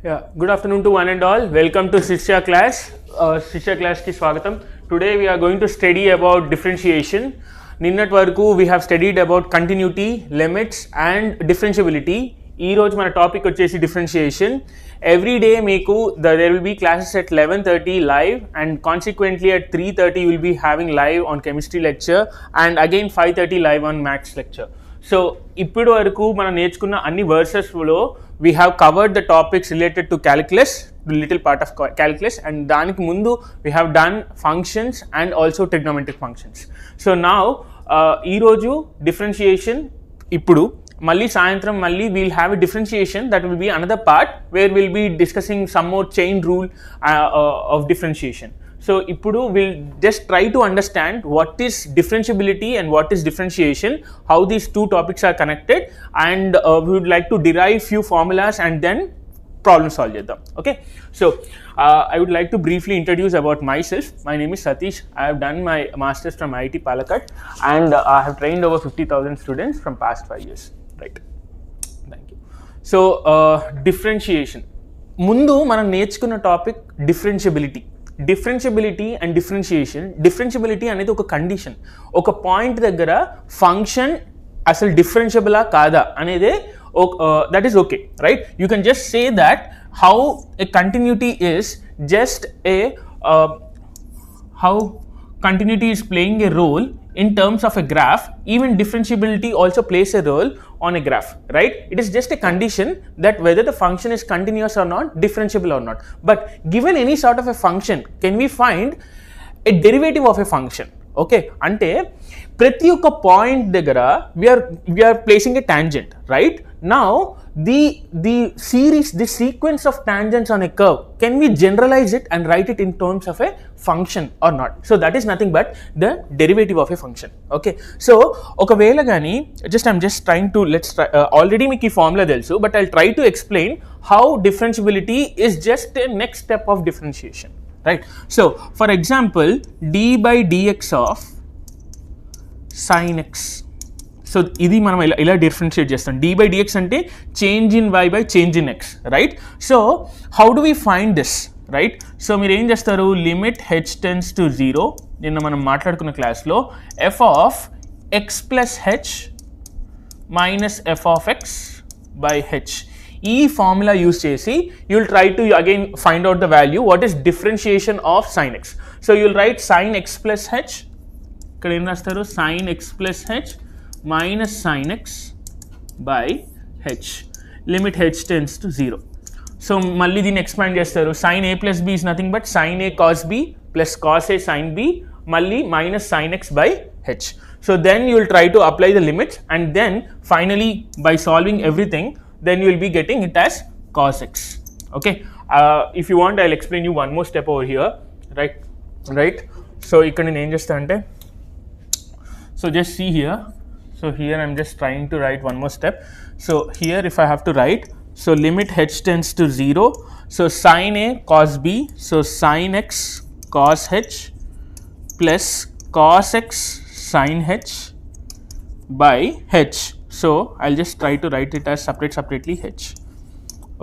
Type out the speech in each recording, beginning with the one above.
Yeah, good afternoon to one and all. Welcome to sisyaclass. Sisyaclass ki swagatam. Today we are going to study about differentiation. నిన్నటి వరకు we have studied about continuity, limits and differentiability. ఈ రోజు మన topic వచ్చేసి differentiation. Every day మీకు there will be classes at 11:30 live and consequently at 3:30 you will be having live on chemistry lecture and again 5:30 live on maths lecture. So ఇప్పటి వరకు మనం నేర్చుకున్న అన్ని వర్సెస్లో we have covered the topics related to calculus, little part of calculus, and దానికి ముందు we have done functions and also trigonometric functions. So now ఈరోజు differentiation, ఇప్పుడు మళ్ళీ సాయంత్రం మళ్ళీ we'll have a differentiation, that will be another part where we'll be discussing some more chain rule of differentiation. So ఇప్పుడు we'll just try to understand what is differentiability and what is differentiation, how these two topics are connected, and we would like to derive few formulas and then problem solve చేద్దాం. Okay, so I would like to briefly introduce about myself. My name is Satish. I have done my masters from IIT Palakkad and I have trained over 50,000 students from past 5 years. Right, thank you. So differentiation ముందు మనం నేర్చుకున్న topic differentiability and differentiation. Differentiability అనేది ఒక condition, ఒక point దగ్గర function అసలు డిఫరెన్షియబులా కాదా అనేదే that is okay, right? You can just say that how a continuity is just a how continuity is playing a role in terms of a graph. Even differentiability also plays a role on a graph, right? It is just a condition that whether the function is continuous or not, differentiable or not. But given any sort of a function, can we find a derivative of a function? Okay, ante ప్రతి ఒక్క point దగ్గర we are placing a tangent, right? Now the series, the sequence of tangents on a curve, can we generalize it and write it in terms of a function or not? So that is nothing but the derivative of a function. Okay, so ఒకవేళ కానీ I'm just trying to already మీకు ఈ formula తెలుసు, but I'll try to explain how differentiability is just a next step of differentiation, right? So for example, d by dx of sin x. So ఇది మనం ఇలా differentiate చేస్తాం. d by dx అంటే change in y by change in x, right? So how do we find this, right? So మీరు ఏం చేస్తారు, limit h tends to 0, నిన్న మనం మాట్లాడుకున్న క్లాస్లో f of x plus h minus f of x by h, ఈ formula use చేసి you will try to again find out the value what is differentiation of sin x. So you will write sin x plus h, ఇక్కడ ఏం రాస్తారు, sin x plus h minus sin x by h, limit h tends to 0. So మళ్ళీ దీన్ని expand చేస్తారు, sin a plus b is nothing but sin a cos b plus cos a sin b మళ్ళీ minus sin x by h. So then you will try to apply the limits and then finally by solving everything then you will be getting it as cos x. Okay, if you want I'll explain you one more step over here, right? So ఇక్కడ నేను ఏం చేస్తా అంటే, so just see here. So here I'm just trying to write one more step. So here if I have to write, so limit h tends to 0, so sin a cos b, so sin x cos h plus cos x sin h by h. So I'll just try to write it as separately h.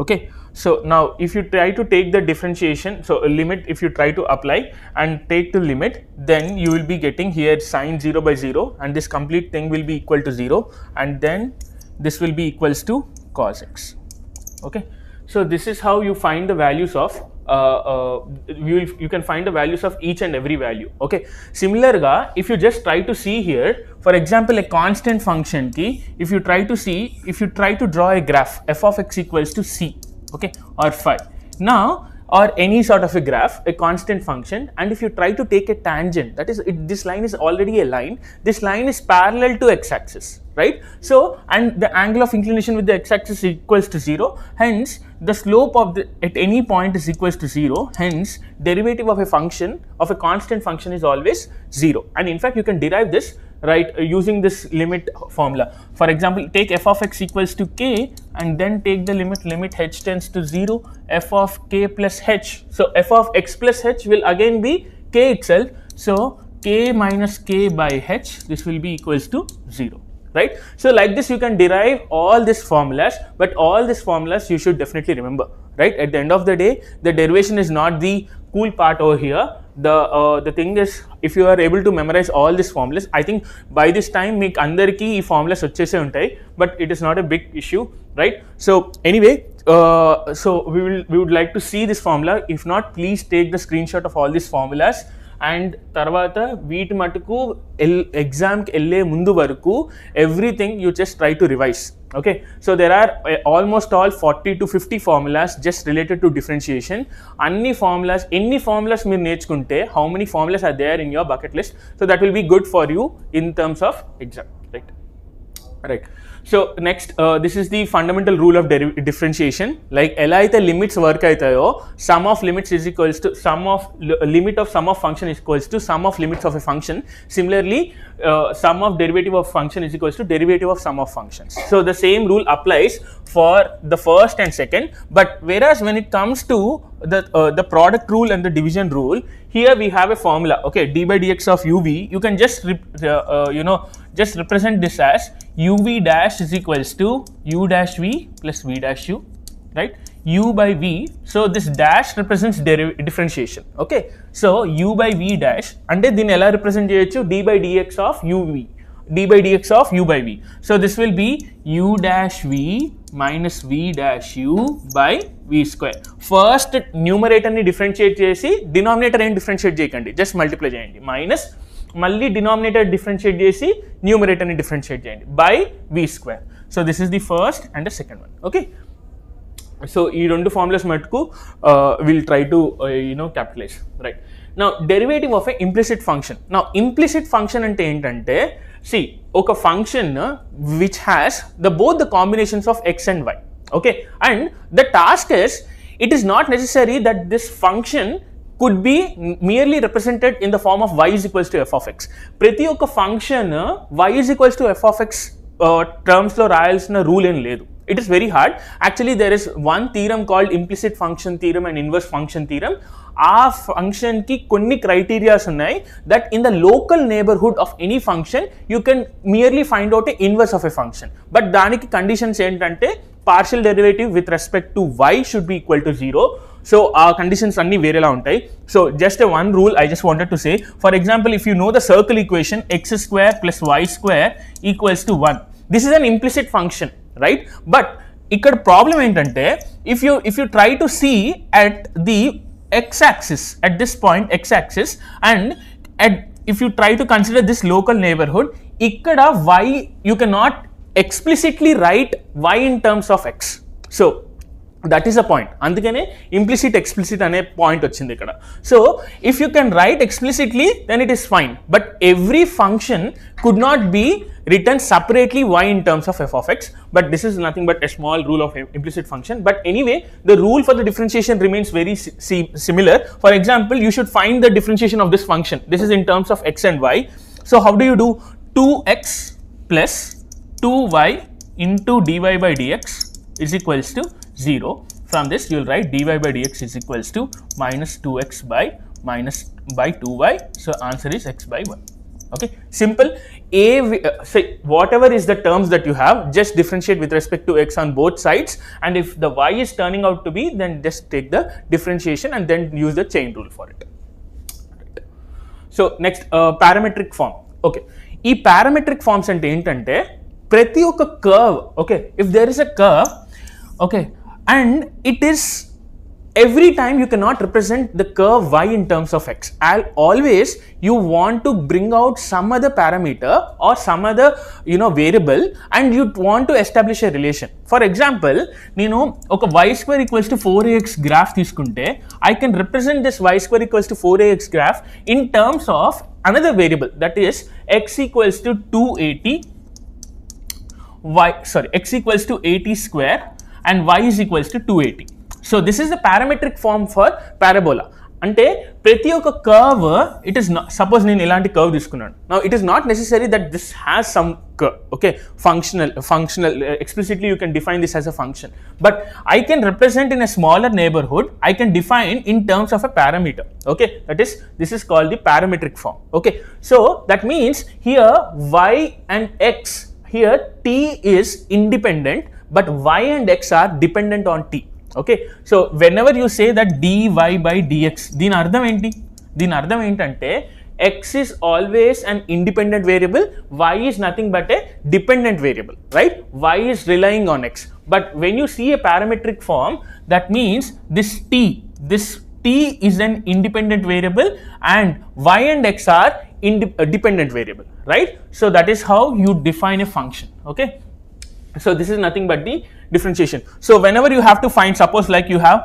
Okay, so now if you try to take the differentiation, so a limit if you try to apply and take the limit, then you will be getting here sin 0 by 0 and this complete thing will be equal to 0 and then this will be equals to cos x. Okay, so this is how you find the values of you can find the values of each and every value. Okay, similar ga if you just try to see here, for example a constant function ki if you try to draw a graph f of x equals to c, okay, or phi, now or any sort of a graph, a constant function, and if you try to take a tangent, that is this line is already a line, this line is parallel to x-axis, right? So and the angle of inclination with the x-axis equals to 0, hence the slope of at any point is equals to 0, hence derivative of a function, of a constant function is always 0. And in fact you can derive this, right, using this limit formula. For example, take f of x equals to k and then take the limit h tends to 0 f of k plus h. So f of x plus h will again be k itself, so k minus k by h, this will be equals to 0, right? So like this you can derive all these formulas, but all these formulas you should definitely remember, right? At the end of the day, the derivation is not the cool part over here. The thing is, if you are able to memorize all these formulas, I think by this time meek andarki ee formulas vachese untayi, but it is not a big issue, right? So anyway, so we would like to see this formula. If not, please take the screenshot of all these formulas. And తర్వాత వీటి మటుకు ఎగ్జామ్కి వెళ్ళే ముందు వరకు everything you just try to revise. Okay, so there are almost all 40 to 50 formulas just related to differentiation. ఎన్ని formulas మీరు నేర్చుకుంటే, how many formulas are there in your bucket list, so that will be good for you in terms of exam, right? So next, this is the fundamental rule of differentiation. Like ela aithe limits work aitayo, sum of limits is equals to limit of sum of function is equals to sum of limits of a function. Similarly, sum of derivative of function is equals to derivative of sum of functions. So the same rule applies for the first and second, but whereas when it comes to the product rule and the division rule, here we have a formula. Okay, d by dx of uv, you can just just represent this as uv dash is equals to u dash v plus v dash u, right? U by v, so this dash represents differentiation. Okay, so u by v dash ante din ela represent cheyochu, d by dx of uv, d by dx of u by v. So this will be u dash v minus v dash u by v square. First numerator ni differentiate chesi, denominator em differentiate cheyakandi, just multiply cheyandi, minus మళ్ళీ denominator differentiate చేసి న్యూమరేటర్ని differentiate చేయండి by V square. So this is the first and the second one. Okay, so ఈ రెండు formulas మటుకు will try to capitalise, right? Now derivative of a implicit function. Now implicit function అంటే ఏంటంటే, see ఒక function which has both the combinations of x and y. Okay, and the task is, it is not necessary that this function could be merely represented in the form of y is equals to f of x. ప్రతి ఒక్క function y is equals to f of x టర్మ్స్లో రాయాల్సిన rule ఏం లేదు. It is very hard. Actually, there is one theorem called implicit function theorem and inverse function theorem. ఆ ఫంక్షన్కి కొన్ని criterias ఉన్నాయి that in the local neighborhood of any function you can merely find out a inverse of a function. But దానికి conditions ఏంటంటే, partial derivative with respect to y should be equal to 0. So our conditions అన్ని వేరేలా ఉంటాయి. So just a one rule I just wanted to say. For example, if you know the circle equation x square plus y square equals to 1, this is an implicit function, right? But ఇక్కడ problem ఏంటంటే, if you try to see at the x-axis, at this point x-axis, and if you try to consider this local neighborhood, ఇక్కడ y you cannot explicitly write y in terms of x. So that is a point. అందుకనే implicit explicit అనే point వచ్చింది ఇక్కడ. So if you can write explicitly, then it is fine, but every function could not be written separately y in terms of f of x, but this is nothing but a small rule of implicit function. But anyway, the rule for the differentiation remains very similar. For example, you should find the differentiation of this function. This is in terms of x and y. So how do you do? 2x plus 2y into dy by dx is equals to 0. From this you will write dy by dx is equals to minus 2x by 2y. So answer is x by 1. Okay, simple. Say whatever is the terms that you have, just differentiate with respect to x on both sides, and if the y is turning out to be, then just take the differentiation and then use the chain rule for it. Right. So next, parametric form. Okay, ఈ parametric forms అంటే ఏంటంటే, ప్రతి ఒక్క curve, okay, if there is a curve, okay, and it is every time you cannot represent the curve y in terms of x. Always you want to bring out some other parameter or some other variable, and you want to establish a relation. For example, oka y square equals to 4ax graph తీసుకుంటే, I can represent this y square equals to 4ax graph in terms of another variable, that is x equals to 280, x equals to 80 square and y is equals to 280. So this is the parametric form for parabola. అంటే ప్రతి ఒక్క curve, it is suppose నేను ఇలాంటి curve తీసుకున్నాను. Now it is not necessary that this has some curve. Okay, functional explicitly you can define this as a function, but I can represent in a smaller neighborhood, I can define in terms of a parameter. Okay, this is called the parametric form. Okay, so that means here y and x here t is independent but y and x are dependent on t. Okay, so whenever you say that dy by dx, దీని అర్థం ఏంటి? దీని అర్థం ఏంటంటే x is always an independent variable, y is nothing but a dependent variable, right? Y is relying on x. But when you see a parametric form, that means this t is an independent variable and y and x are dependent variable, right? So that is how you define a function. Okay, so this is nothing but the differentiation. So whenever you have to find, suppose like you have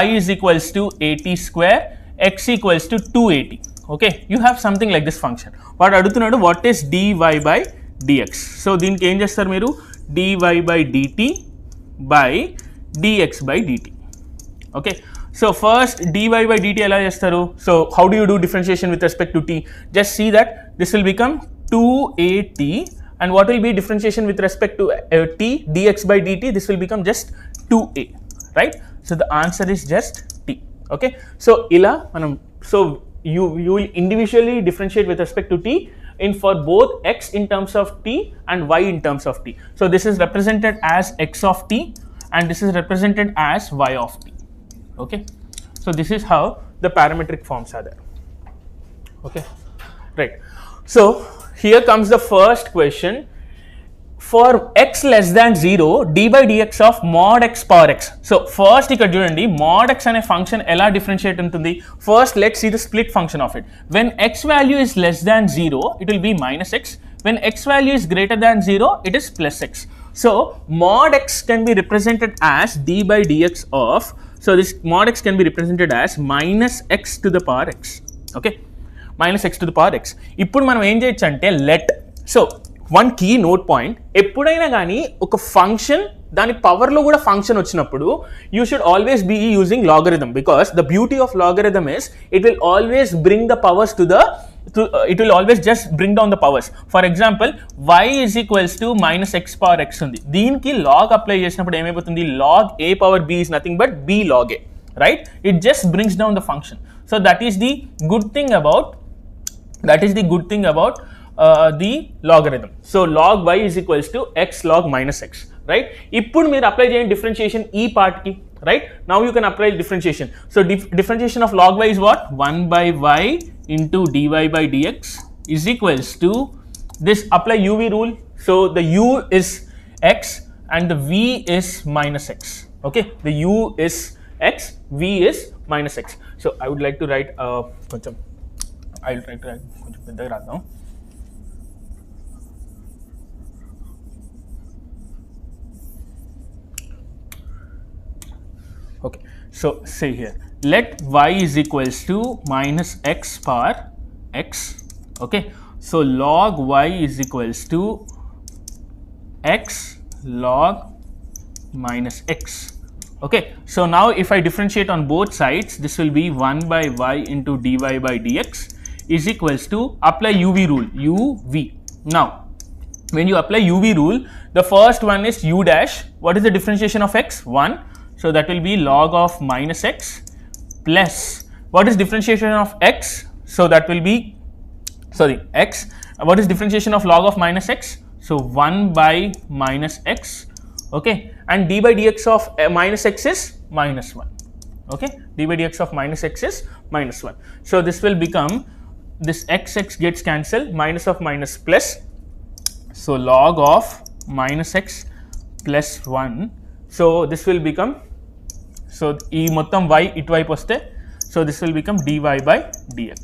y is equals to 80 square, x equals to 280. Okay, you have something like this function. But adugutunnadu what is dy by dx? So దీనికి ఏం చేస్తారు మీరు? dy by dt by dx by dt. Okay, so first dy by dt ఎలా చేస్తారు? So how do you do differentiation with respect to t? Just see that this will become 2at, and what will be differentiation with respect to t? Dx by dt, this will become just 2a, right? So the answer is just t. Okay, so ila manam, so you will individually differentiate with respect to t in for both x in terms of t and y in terms of t. So this is represented as x of t and this is represented as y of t. Okay, so this is how the parametric forms are there. Okay, right. So here comes the first question. For x less than 0, d by dx of mod x power x. So first ఇక్కడ చూడండి, mod x అనే function ఎలా differentiate ఉంటుంది? First let's see the split function of it. When x value is less than 0, it will be minus x. When x value is greater than 0, it is plus x. So mod x can be represented as d by dx of, so this mod x can be represented as minus x to the power x. Okay, minus x to the power x. ఇప్పుడు మనం ఏం చేయొచ్చు అంటే let, so one key note point, ఎప్పుడైనా కానీ ఒక function దాని పవర్లో కూడా ఫంక్షన్ వచ్చినప్పుడు you should always be using logarithm, because the beauty of logarithm is it will always bring the powers to the, it will always just bring down the powers. For example, y is equals to minus x power x ఉంది, దీనికి log apply చేసినప్పుడు ఏమైపోతుంది? log a power b is nothing but b log a, right? It just brings down the function. So that is the good thing about the logarithm. So log y is equals to x log minus x, right? ఇప్పుడు మీరు apply చేయండి differentiation ఈ part కి, right? Now you can apply differentiation. So differentiation of log y is what? 1 by y into dy by dx is equals to this, apply uv rule. So the u is x and the v is minus x. Okay, the u is x, v is minus x. So I would like to write కొంచెం పెద్దగా రాద్దాం. Okay, so say here let y is equals to minus x power x. Okay, so log y is equals to x log minus x. Okay, so now if I differentiate on both sides, this will be 1 by y into dy by dx is equals to, apply uv rule, uv. Now when you apply uv rule, the first one is u dash. What is the differentiation of x? 1. So that will be log of minus x plus, what is differentiation of x? So that will be, sorry, x. What is differentiation of log of minus x? So 1 by minus x. Okay, and d by dx of minus x is minus 1. Okay, d by dx of minus x is minus 1. So this will become, this x gets cancelled, minus of minus plus. So log of minus x plus 1. So this will become, so ఈ మొత్తం y ఇటువైపు వస్తే, so this will become dy by dx.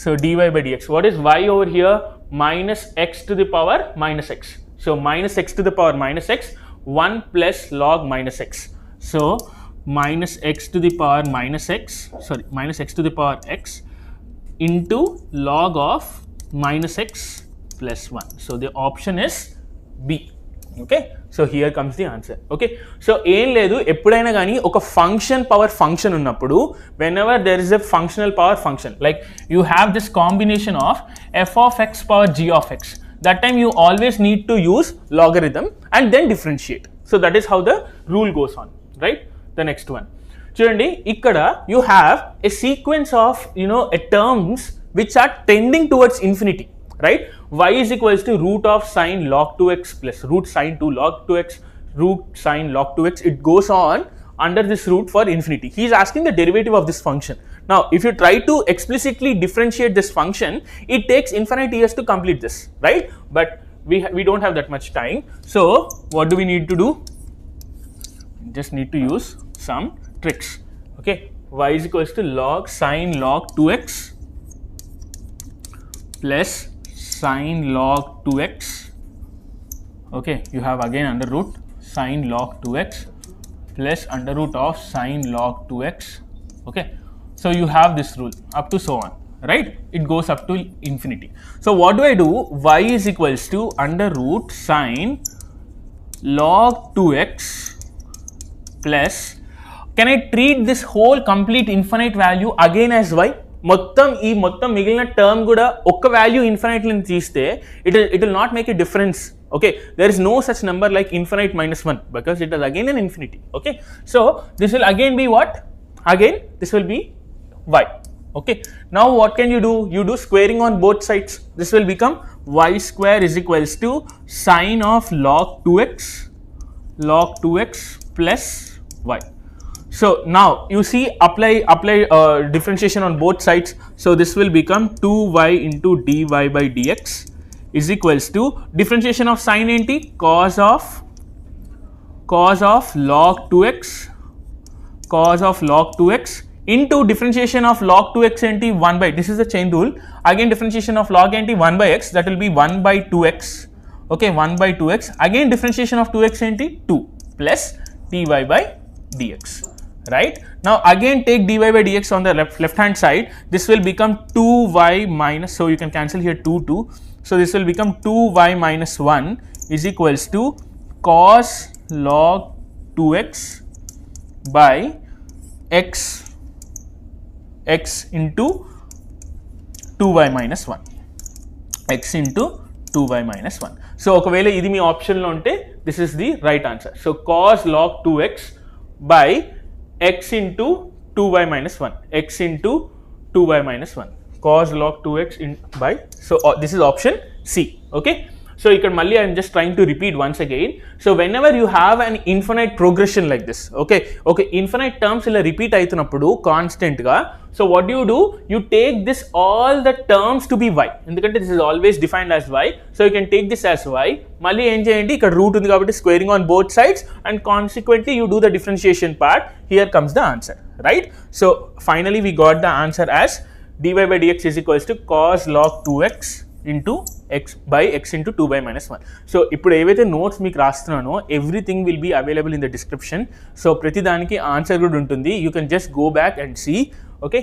So dy by dx, what is y over here? Minus x to the power minus x. So minus x to the power minus x, 1 plus log minus x. So minus x to the power minus x, sorry, minus x to the power x into log of minus x plus 1. So the option is B. Okay, so here comes the answer. Okay, so ఏం లేదు, ఎప్పుడైనా కానీ ఒక function power function ఉన్నప్పుడు, whenever there is a functional power function, like you have this combination of f of x power g of x, that time you always need to use logarithm and then differentiate. So that is how the rule goes on, right? The next one, చూడండి, ఇక్కడ you have a sequence of, a terms which are tending towards infinity. right? Y is equals to root of sine log 2x plus root sine 2 log 2x, root sine log 2x. It goes on under this root for infinity. He is asking the derivative of this function. Now, if you try to explicitly differentiate this function, it takes infinite years to complete this, right? But we don't have that much time. So, what do we need to do? Just need to use some tricks. Okay, y is equals to log sine log 2x plus sine log 2x. Okay, you have again under root sine log 2x plus under root of sine log 2x. Okay, so you have this rule up to so on, right? It goes up to infinity. So what do? Y is equals to under root sine log 2x plus, can I treat this whole complete infinite value again as y? మొత్తం మిగిలిన term కూడా ఒక్క value infinite ని తీస్తే it will not make a difference. Okay, there is no such number like infinite minus 1 because it is again an infinity. Okay, so this will again be what? Again this will be y. Okay, now what can you do? You do squaring on both sides. This will become y square is equals to sine of log 2x plus y. So now you see apply differentiation on both sides. So this will become 2y into dy by dx is equals to differentiation of sine enti cos of log 2x into differentiation of log 2x enti 1 by, this is the chain rule, again differentiation of log enti 1 by x, that will be 1 by 2x. Okay, 1 by 2x, again differentiation of 2x enti 2 plus dy by dx. Right, now again take dy by dx on the left hand side. This will become 2y minus, so you can cancel here 2, so this will become 2y minus 1 is equals to cos log 2x by x into 2y minus 1, x into 2y minus 1. So ఒకవేళ ఇది మీ option లో ఉంటే this is the right answer. So cos log 2x by x into 2y minus 1, x into 2y minus 1, cos log 2x by, so this is option C. Okay, so ఇక్కడ మళ్ళీ I am just trying to repeat once again. So whenever you have an infinite progression like this, okay, infinite terms ఇలా repeat అవుతున్నప్పుడు constant గా, so what do? You take this all the terms to be y, ఎందుకంటే this is always defined as y, so you can take this as y. మళ్ళీ ఏం చేయండి, ఇక్కడ route ఉంది కాబట్టి squaring on both sides and consequently you do the differentiation part. Here comes the answer, right? So finally we got the answer as dy by dx is equals to cos log 2x into x by x into 2y minus 1. So ఇప్పుడు ఏవైతే notes మీకు రాస్తున్నానో everything will be available in the description. So ప్రతి దానికి answer కూడా ఉంటుంది. You can just go back and see. Okay,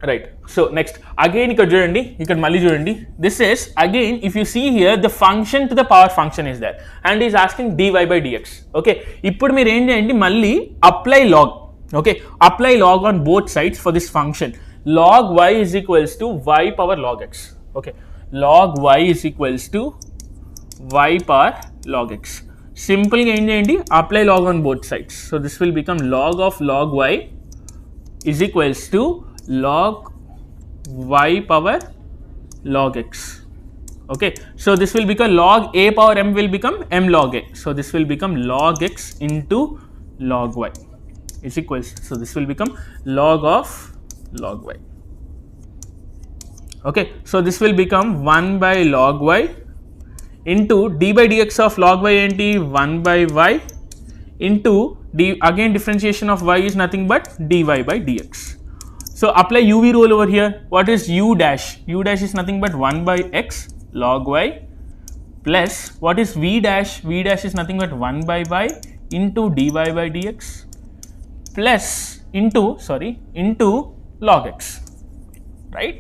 right. So next again ఇక్కడ చూడండి, ఇక్కడ మళ్ళీ చూడండి. This is again if you see here the function to the power function is there and is asking dy by dx. Okay, ఇప్పుడు మీరు ఏం చేయండి, మళ్ళీ apply log. Okay, apply log on both sides for this function. log y is equals to y power log x. Okay, log y is equals to y power log x. Simple ga em cheyandi, apply log on both sides. So this will become log of log y is equals to log y power log x. Okay, so this will become log a power m will become m log a. So this will become log x into log y is equals, so this will become log of log y. Okay, so this will become 1 by log y into d by dx of log y enti 1 by y into d, again differentiation of y is nothing but dy by dx. So apply uv rule over here. What is u dash? U dash is nothing but 1 by x log y plus what is v dash? V dash is nothing but 1 by y into dy by dx plus into log x, right?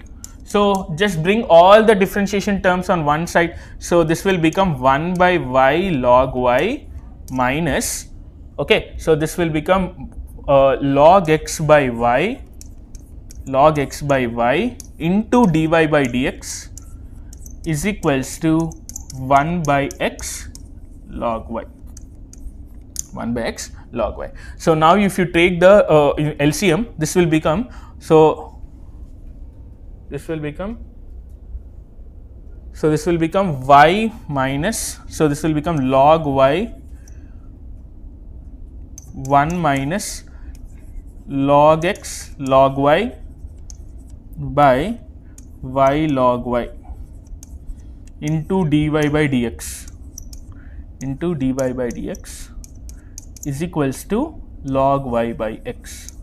So just bring all the differentiation terms on one side. So this will become 1 by y log y minus, okay, so this will become log x by y into dy by dx is equals to 1 by x log y. 1 by x log y. So now if you take the LCM, this will become, so this will become So this will become y minus, so this will become log y 1 minus log x log y by y log y into dy by dx is equals to log y by x.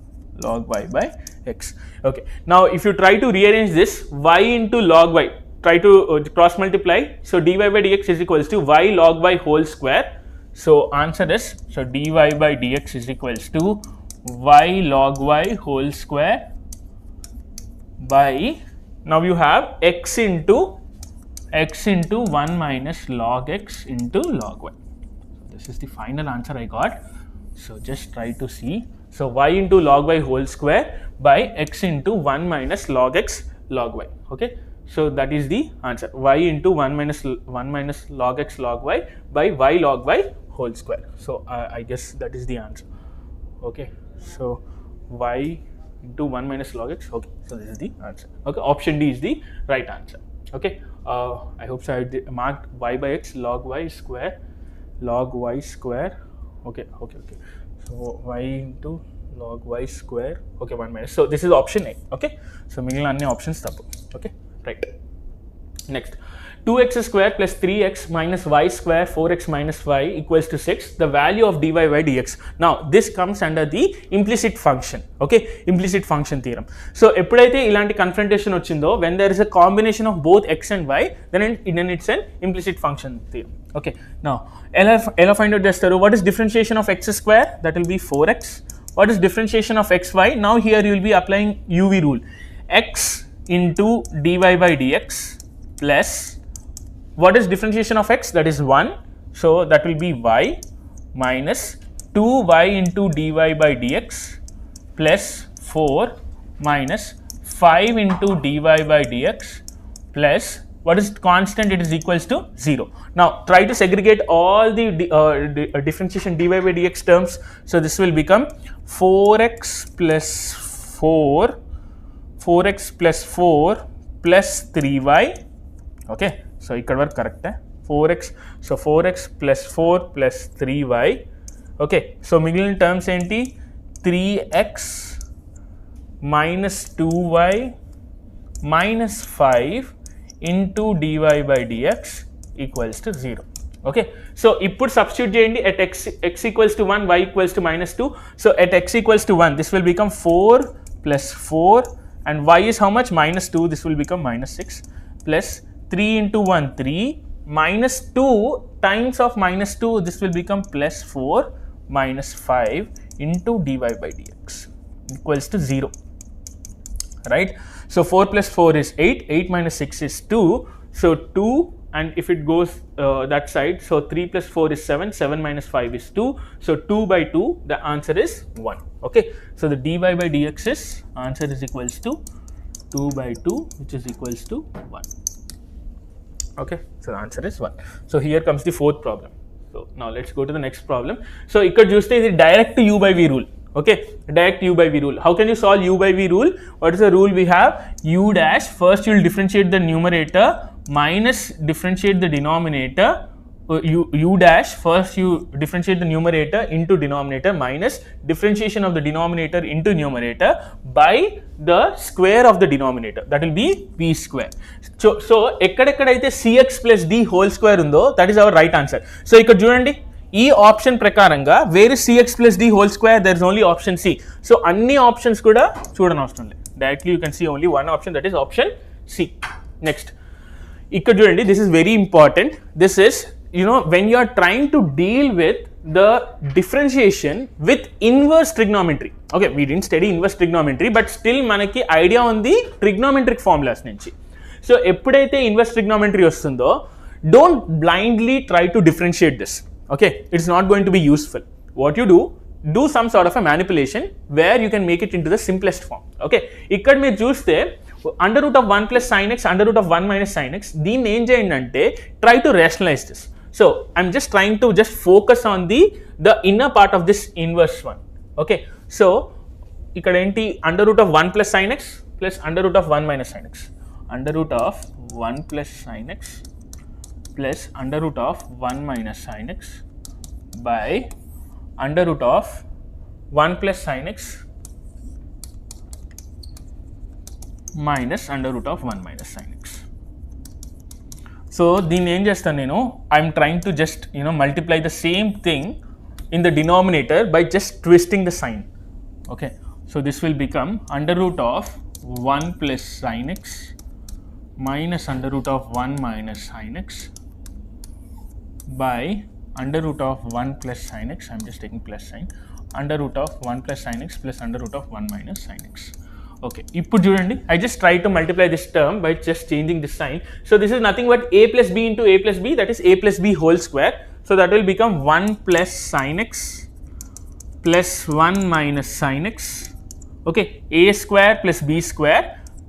Okay, now if you try to rearrange this, y into log y, try to cross multiply, so dy by dx is equals to y log y whole square. So answer is, so dy by dx is equals to y log y whole square by, now you have x into 1 minus log x into log y. This is the final answer I got. So just try to see. So y into log y whole square by x into 1 minus log x log y. Okay. So that is the answer. Y into 1 minus log x log y by y log y whole square. So I guess that is the answer. Okay. So y into 1 minus log x. Okay. So this is the answer. Okay. Option D is the right answer. Okay. I hope so. I marked y by x log y square. Okay. So y into log y square. Okay, 1 minus. So this is option A. Okay. So migilina anni options tappu. Okay. Right. Next, 2x square plus 3x minus y square 4x minus y equals to 6. The value of dy by dx. Now this comes under the implicit function. Okay, implicit function theorem. So eppudaithe ilanti confrontation vachindo, when there is a combination of both x and y, then it's an implicit function theorem. Okay. Now ela find out chestaru. What is differentiation of x square? That will be 4x. What is differentiation of xy? Now here you will be applying UV rule. X into dy by dx plus, what is differentiation of x? That is 1. So that will be y minus 2y into dy by dx plus 4 minus 5 into dy by dx plus, what is constant? It is equals to 0. Now try to segregate all the differentiation dy by dx terms. So this will become 4x plus 4 plus 3y. Okay, so ikkada varaku correct. 4x, so 4x plus 4 plus 3y. Okay, so migilina terms enti 3x minus 2y minus 5 into dy by dx equals to 0. Okay, so ippudu substitute cheyandi at x equals to 1, y equals to minus 2. So at x equals to 1, this will become 4 plus 4, and y is how much? Minus 2. This will become minus 6 plus 3 into 1, 3 minus 2 times of minus 2. This will become plus 4 minus 5 into dy by dx equals to 0. Right? So 4 plus 4 is 8. 8 minus 6 is 2. So 2, and if it goes that side, so 3 plus 4 is 7. 7 minus 5 is 2. So 2 by 2, the answer is 1. Okay. So the dy by dx is, answer is equals to 2 by 2, which is equals to 1. Okay. So the answer is 1. So here comes the fourth problem. So now let's go to the next problem. So ikkada chuste idi direct u by v rule. Okay, direct u by v rule. How can you solve u by v rule? What is the rule we have? U dash, first you will differentiate the numerator minus differentiate the denominator. U dash, first you differentiate the numerator into denominator minus differentiation of the denominator into numerator by the square of the denominator. That will be v square. So ekkadekadaithe cx plus d whole square undo, that is our right answer. So ikkada chudandi, ఈ option ప్రకారంగా where is cx plus d whole square, there is only option C. So అన్ని options కూడా చూడనవసరం లేదు, directly you can see only one option, that is option C. Next ఇక్కడ చూడండి, this is very important. This is when you are trying to deal with the differentiation with inverse trigonometry. Okay, we didn't study inverse trigonometry, but still మనకి idea ఉంది trigonometric formulas నుంచి. So ఎప్పుడైతే inverse trigonometry వస్తుందో, don't blindly try to differentiate this. Okay, it's not going to be useful. What you do some sort of a manipulation where you can make it into the simplest form. Okay, ikkada meer chuste under root of 1 plus sin x, under root of 1 minus sin x, దీన్ని ఏం చేయండి అంటే try to rationalize this. So I'm just trying to focus on the inner part of this inverse one. Okay, so ikkada enti under root of 1 plus sin x plus under root of 1 minus sin x. under root of 1 plus sin x plus under root of 1 minus sin x by under root of 1 plus sin x minus under root of 1 minus sin x. So దీన్ని ఏం చేస్తాను నేను, I'm trying to just multiply the same thing in the denominator by just twisting the sign. Okay, so this will become under root of 1 plus sin x minus under root of 1 minus sin x by under root of 1 plus sin x, I'm just taking plus sign, under root of 1 plus sin x plus under root of 1 minus sin x. Okay, ఇప్పుడు చూడండి, I just try to multiply this term by just changing this sign. So this is nothing but a plus b into a plus b, that is a plus b whole square. So that will become 1 plus sin x plus 1 minus sin x, okay, a square plus b square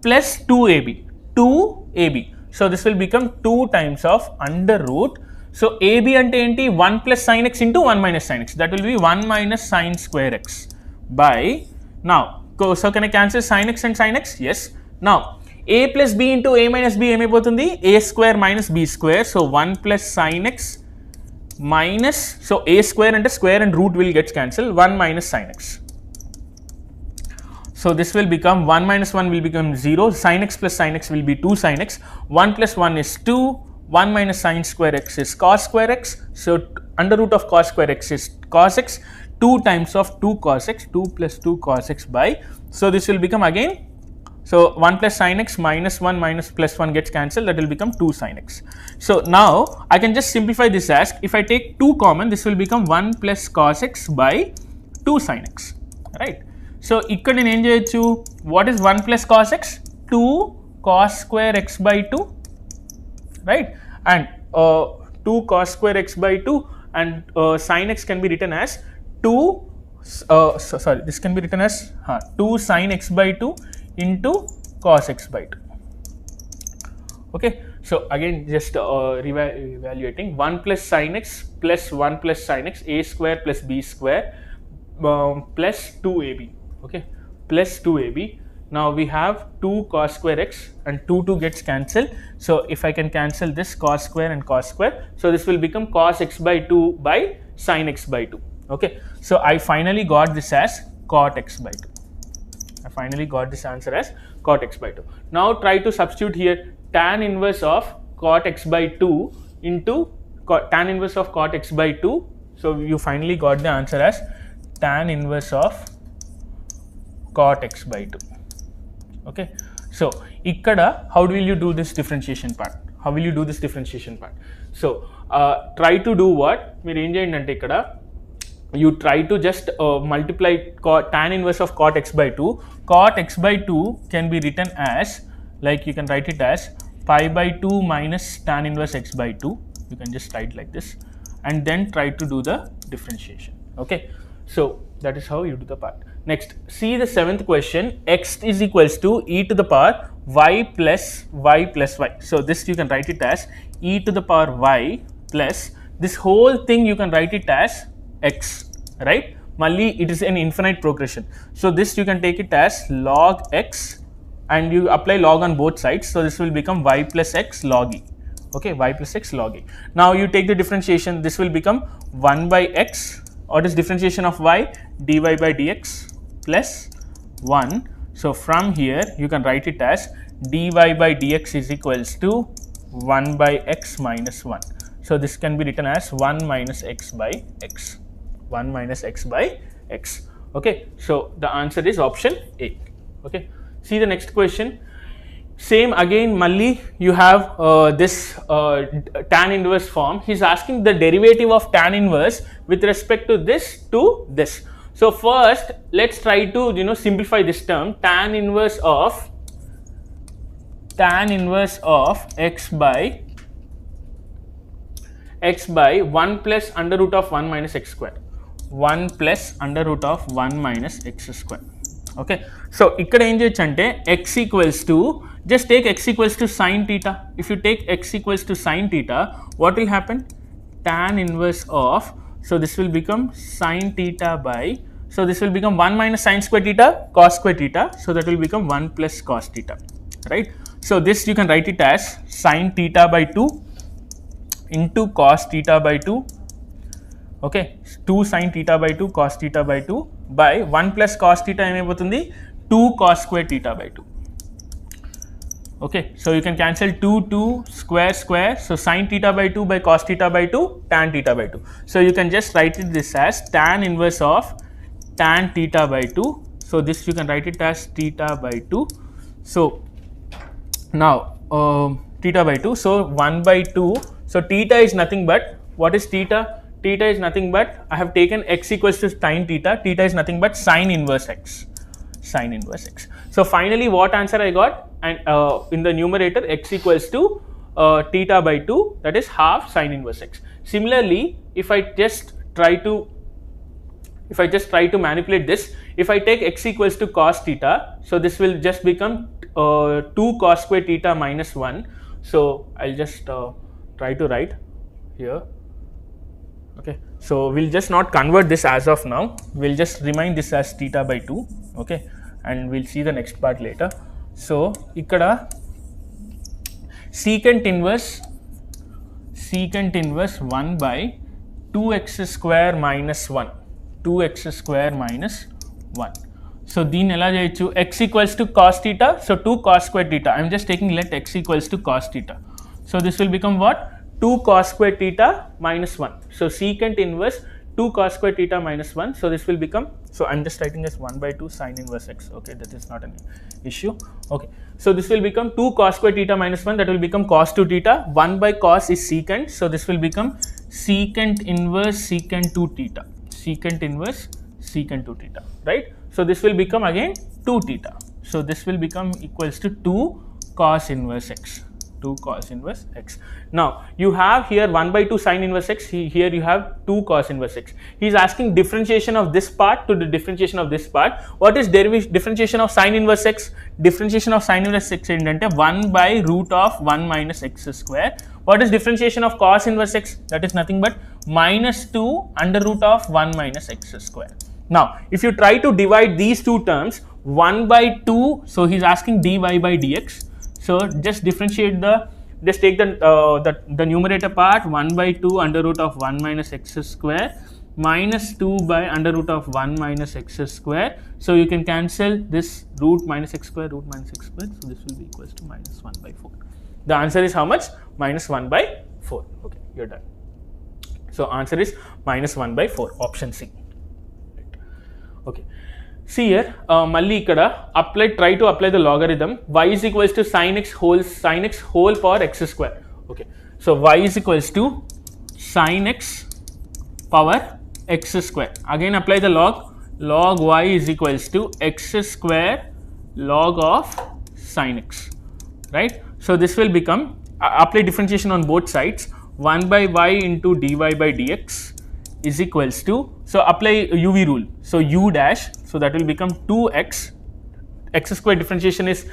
plus 2ab, 2ab. So this will become 2 times of under root. So ab ante enti 1 plus sin x into 1 minus sin x, that will be 1 minus sin square x by, now so can I cancel sin x and sin x? Yes. Now a plus b into a minus b ఏమైపోతుంది, a square minus b square, so 1 plus sin x minus, so a square and a square and root will get cancelled, 1 minus sin x. So this will become 1 minus 1 will become 0, sin x plus sin x will be 2 sin x, 1 plus 1 is 2, 1 minus sin square x is cos square x, so under root of cos square x is cos x, 2 times of 2 cos x, 2 plus 2 cos x by, so this will become again, so 1 plus sin x minus 1 minus plus 1 gets cancelled, that will become 2 sin x. So now I can just simplify this as, if I take 2 common, this will become 1 plus cos x by 2 sin x, right? So ఇక్కడ నేను ఏం చేయొచ్చు, what is 1 plus cos x? 2 cos square x by 2, right? And 2 cos square x by 2 and sin x can be written as 2, sorry, this can be written as 2 sin x by 2 into cos x by 2. Okay, so again just evaluating, 1 plus sin x plus 1 plus sin x, a square plus b square plus 2ab, okay, plus 2ab. Now we have 2 cos square x and 2 gets cancelled, so if I can cancel this cos square and cos square, so this will become cos x by 2 by sin x by 2. Okay, so I finally got this as cot x by 2. I finally got this answer as cot x by 2. Now try to substitute here tan inverse of cot x by 2 into tan inverse of cot x by 2. So you finally got the answer as tan inverse of cot x by 2. Okay, so ikkada how will you do this differentiation part? How will you do this differentiation part? So try to do what, మీరు ఏం చేయండి అంటే ఇక్కడ you try to just multiply tan inverse of cot x by 2. Cot x by 2 can be written as, like you can write it as pi by 2 minus tan inverse x by 2. You can just write like this and then try to do the differentiation. Okay, so that is how you do the part. Next, see the 7th question, x is equals to e to the power y plus y plus y. So this you can write it as e to the power y plus, this whole thing you can write it as x, right? Malli it is an infinite progression, so this you can take it as log x and you apply log on both sides, so this will become y plus x log e. Okay, y plus x log e. Now you take the differentiation, this will become 1 by x, what is differentiation of y? Dy by dx plus 1. So from here you can write it as dy by dx is equals to 1 by x minus 1. So this can be written as 1 minus x by x. 1 minus x by x. Okay, so the answer is option A. Okay, see the next question. Same again, malli you have this tan inverse form. He's asking the derivative of tan inverse with respect to this to this. So first let's try to simplify this term, tan inverse of x by 1 plus under root of 1 minus x square. 1 plus under root of 1 minus x square. Okay, so ikkada em cheyachante x equals to, just take x equals to sin theta. If you take x equals to sin theta, what will happen? Tan inverse of, so this will become sin theta by, so this will become 1 minus sin square theta cos square theta, so that will become 1 plus cos theta, right? So this you can write it as sin theta by 2 into cos theta by 2. Okay, 2 sin theta by 2 cos theta by 2 by 1 plus cos theta ఏమైపోతుంది 2 cos square theta by 2. Okay, so you can cancel 2 square square, so sin theta by 2 by cos theta by 2 tan theta by 2. So you can just write it this as tan inverse of tan theta by 2. So this you can write it as theta by 2. So now theta by 2, so 1 by 2, so theta is nothing but, what is theta? Theta is nothing but, I have taken x equals to sin theta, theta is nothing but sin inverse x, sin inverse x. So finally what answer I got? And in the numerator x equals to theta by 2, that is half sin inverse x. Similarly, if I just try to manipulate this, if I take x equals to cos theta, so this will just become 2 cos square theta minus 1. So I'll just try to write here. Okay, so we'll just not convert this as of now, we'll just remind this as theta by 2. Okay, and we'll see the next part later. So ikkada secant inverse 1 by 2x square minus 1, 2x square minus 1. So దీన్ని ఎలా చేయొచ్చు, x equals to cos theta, so 2 cos square theta, I'm just taking let x equals to cos theta. So this will become what, 2 cos square theta minus 1. So secant inverse 2 cos square theta minus 1. So this will become, so I'm just writing as 1 by 2 sin inverse x. Okay, that is not an issue. Okay, so this will become 2 cos square theta minus 1, that will become cos 2 theta. 1 by cos is secant, so this will become secant inverse secant 2 theta, secant inverse secant 2 theta, right? So this will become again 2 theta. So this will become equals to 2 cos inverse x, 2 cos inverse x. Now you have here 1 by 2 sin inverse x, here you have 2 cos inverse x. He is asking differentiation of this part to the differentiation of this part. What is differentiation of sin inverse x? Differentiation of sin inverse x ఏంటంటే 1 by root of 1 minus x square. What is differentiation of cos inverse x? That is nothing but minus 2 under root of 1 minus x square. Now if you try to divide these two terms, 1 by 2, so he is asking dy by dx. So just differentiate just take the numerator part, 1 by 2 under root of 1 minus x square minus 2 by under root of 1 minus x square. So you can cancel this root minus x square, root minus x square. So this will be equals to minus 1 by 4. The answer is how much? Minus 1 by 4. Okay, you're done. So answer is minus 1 by 4, option C. Okay. See here, malli ikkada try to apply the logarithm. Y is equals to sin x whole power x square. Okay, so y is equals to sin x power x square. Again apply the log y is equals to x square log of sin x, right? So this will become, apply differentiation on both sides, 1 by y into dy by dx is equals to, so apply UV rule, so u dash, so that will become 2x, x square differentiation is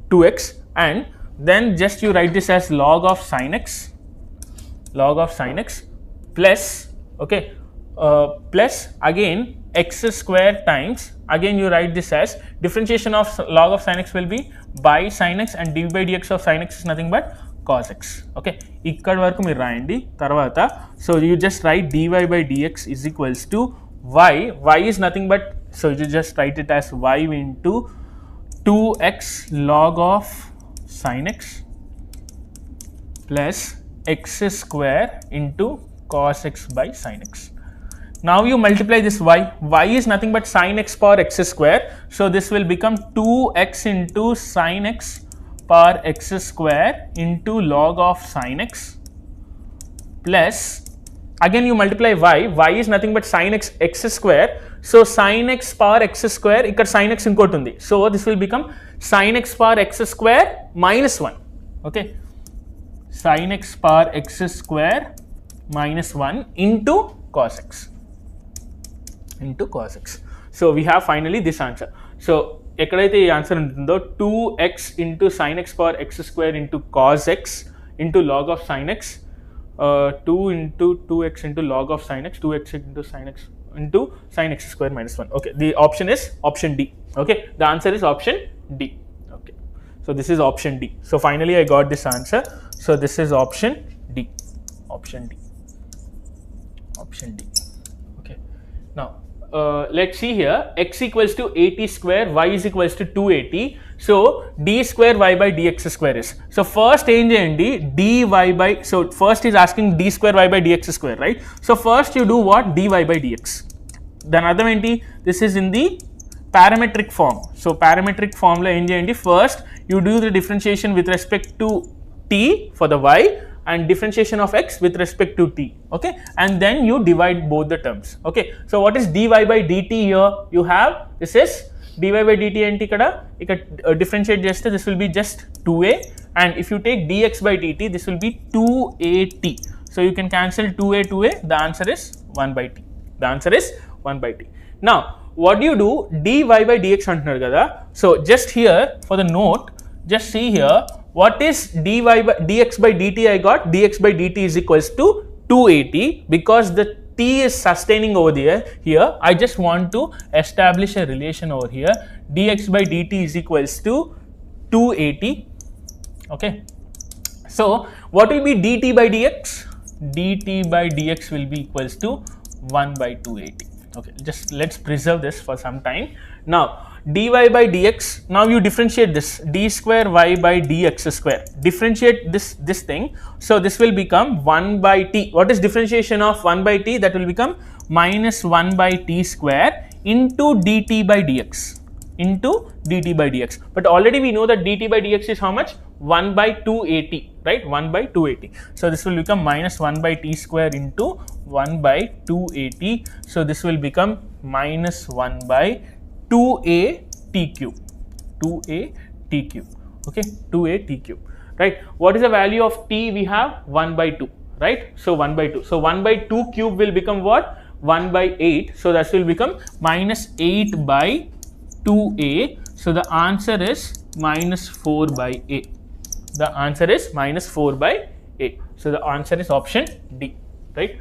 2x, and then just you write this as log of sin x plus, okay, plus again x square times, again you write this as differentiation of log of sin x will be by sin x, and d by dx of sin x is nothing but cos x. Okay, ikkada varaku meer raayandi tarvata, so you just write dy by dx is equals to y is nothing but, so you just write it as y into 2x log of sin x plus x square into cos x by sin x. Now you multiply this y is nothing but sin x power x square, so this will become 2x into sin x power x square into log of sin x plus, again you multiply y is nothing but sin x square, so sin x power x square, ikkada sin x inkoti undi, so this will become sin x power x square minus 1. Okay, sin x power x square minus 1 into cos x, so we have finally this answer. So ఎక్కడైతే ఈ answer ఉంటుందో 2x into sin x power x square into cos x into log of sin x, 2 into 2x into log of sin x, 2x into sin x into sin x square minus 1. Okay, the option is option D. Okay, the answer is option D. Okay, So this is option D. So finally I got this answer. So this is option D. Option D. Option D. Okay. Now let's see here. X equals to 80 square, y is equals to 280. So d square y by dx square is. So first ఏం చేయండి dy by, so first is asking d square y by dx square, right? So first you do what? dy by dx. దాని అర్థం ఏంటి? This is in the parametric form. So parametric form లో ఏం చేయండి? First you do the differentiation with respect to t for the y and differentiation of x with respect to t, okay, and then you divide both the terms, okay. So what is dy by dt here? You have, this is dy by dt and ikkada differentiate just, this will be just 2a, and if you take dx by dt, this will be 2at. So you can cancel 2a, the answer is 1 by t. The answer is 1 by t. Now what do you do? dy by dx antunaru kada. So just here for the note, just see here, what is dy by dx by dt? I got dx by dt is equals to 280 because the t is sustaining over there. Here I just want to establish a relation over here. Dx by dt is equals to 280. Okay. So what will be dt by dx? Dt by dx will be equals to 1 by 280. Okay, just let's preserve this for some time. Now dy by dx, now you differentiate this, d square y by dx square, differentiate this thing, so this will become 1 by t. What is differentiation of 1 by t? That will become minus 1 by t square into dt by dx, into dt by dx. But already we know that dt by dx is how much? 1 by 280, right? 1 by 280. So this will become minus 1 by t square into 1 by 280. So this will become minus 1 by 2a t cube, 2a t cube, okay, 2a t cube, right? What is the value of t? We have 1 by 2, right? So 1 by 2. So 1 by 2 cube will become what? 1 by 8. So that will become minus 8 by 2a. So the answer is minus 4 by a. The answer is minus 4 by a. So the answer is option D, right?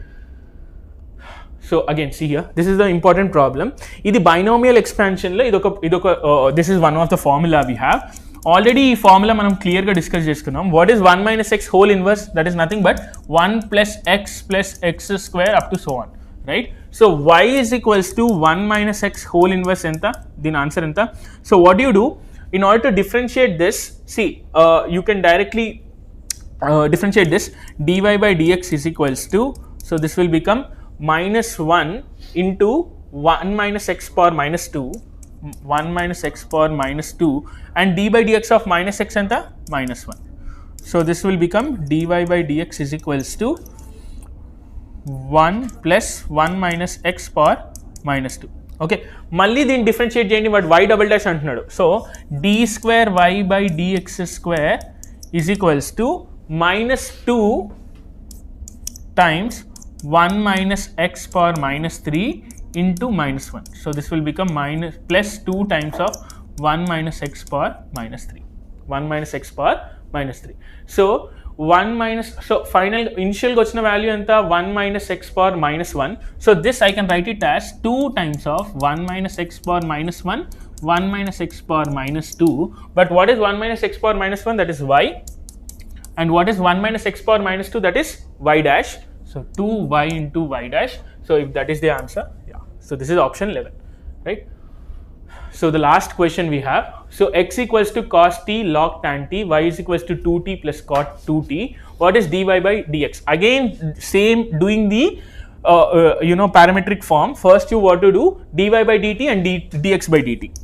So again, see here, this is the important problem. This binomial expansion lo this is one of the formula we have. Already formula manam clear ga discuss cheskunnam. What is 1 minus x whole inverse? That is nothing but 1 plus x square up to so on, right? So y is equals to 1 minus x whole inverse enta, din answer enta. So what do you do? In order to differentiate this, see, you can directly differentiate this. Dy by dx is equals to, so this will become minus 1 into 1 minus x power minus 2, 1 minus x power minus 2, and d by dx of minus x anta? Minus 1. So this will become dy by dx is equals to 1 plus 1 minus x power minus 2. Okay, malli din differentiate cheyandi, but y double dash antunnadu. So d square y by dx square is equals to minus 2 times 1 minus x power minus 3 into minus 1. So this will become minus plus 2 times of 1 minus x power minus 3. 1 minus x power minus 3. So 1 minus, so final initial gochina value anta? 1 minus x power minus 1. So this I can write it as 2 times of 1 minus x power minus 1, 1 minus x power minus 2. But what is 1 minus x power minus 1? That is y. And what is 1 minus x power minus 2? That is y dash. So 2y into y dash. So if that is the answer, yeah. So this is option 11, right? So the last question we have. So x equals to cos t log tan t, y is equals to 2t plus cot 2t. What is dy by dx? Again, same, doing the parametric form. First you want to do dy by dt and dx by dt.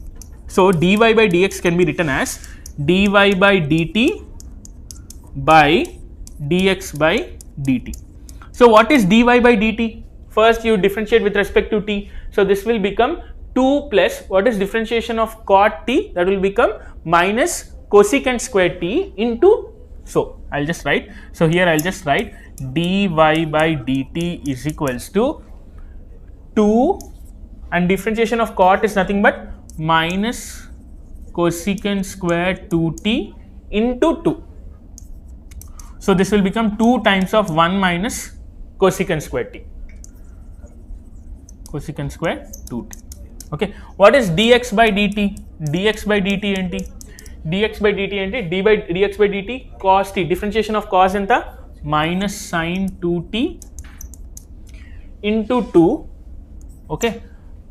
So dy by dx can be written as dy by dt by dx by dt. So what is dy by dt? First you differentiate with respect to t. So this will become 2 plus, what is differentiation of cot t? That will become minus cosecant square t into, so I'll just write, so here I'll just write dy by dt is equals to 2, and differentiation of cot is nothing but minus cosecant square 2t into 2. So this will become 2 times of 1 minus cosecant square t, cosecant square 2t. Okay, what is dx by dt? Dx by dt enti? dx by dt అంటే dx by dt cos t, differentiation of cos ఎంత minus sin 2t into 2, okay,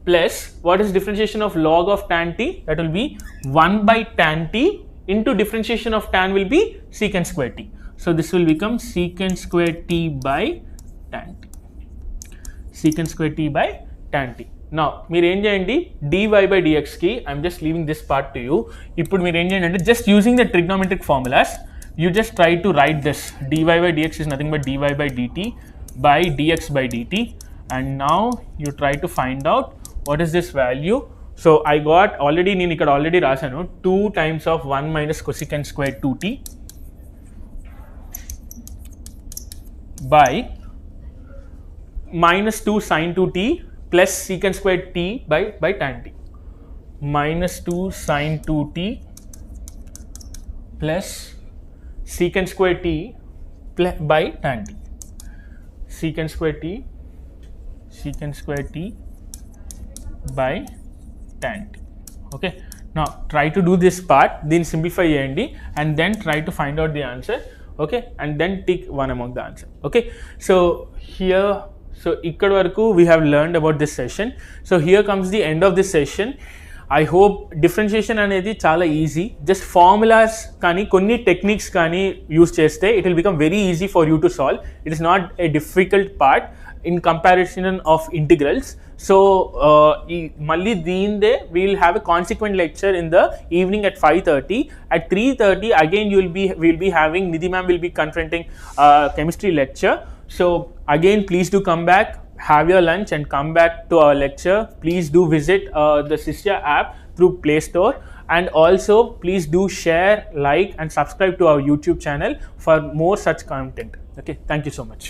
plus what is differentiation of log of tan t, that will be 1 by tan t into differentiation of tan will be secant square t. So this will become secant square t by tan t, secant square t by tan t. Now మీరు ఏం చేయండి, dy by dx కి I'm just leaving this part to you. ఇప్పుడు మీరు ఏం చేయండి అంటే just using the trigonometric formulas you just try to write this. dy by dx is nothing but dy by dt by dx by dt, and now you try to find out what is this value. So I got already, నేను ఇక్కడ already రాశాను 2 times of 1 minus cosecant square 2t by minus 2 sin 2t plus secant square t by tan t, minus 2 sin 2t plus secant square t by tan t, secant square t by tan t. Okay, now try to do this part, then simplify cheyandi and then try to find out the answer. Okay, and then tick one among the answer. Okay, so here, so ikkada varaku we have learned about this session. So here comes the end of this session. I hope differentiation అనేది చాలా easy, just formulas కానీ కొన్ని techniques కానీ use చేస్తే it will become very easy for you to solve. It is not a difficult part in comparison of integrals. So మళ్ళీ దీనిదే we will have a consequent lecture in the evening at 5:30. At 3:30 again we'll be having Nidhi ma'am will be confronting chemistry lecture. So again please do come back, have your lunch and come back to our lecture. Please do visit the Sysya app through Play Store, and also please do share, like and subscribe to our YouTube channel for more such content. Okay, thank you so much.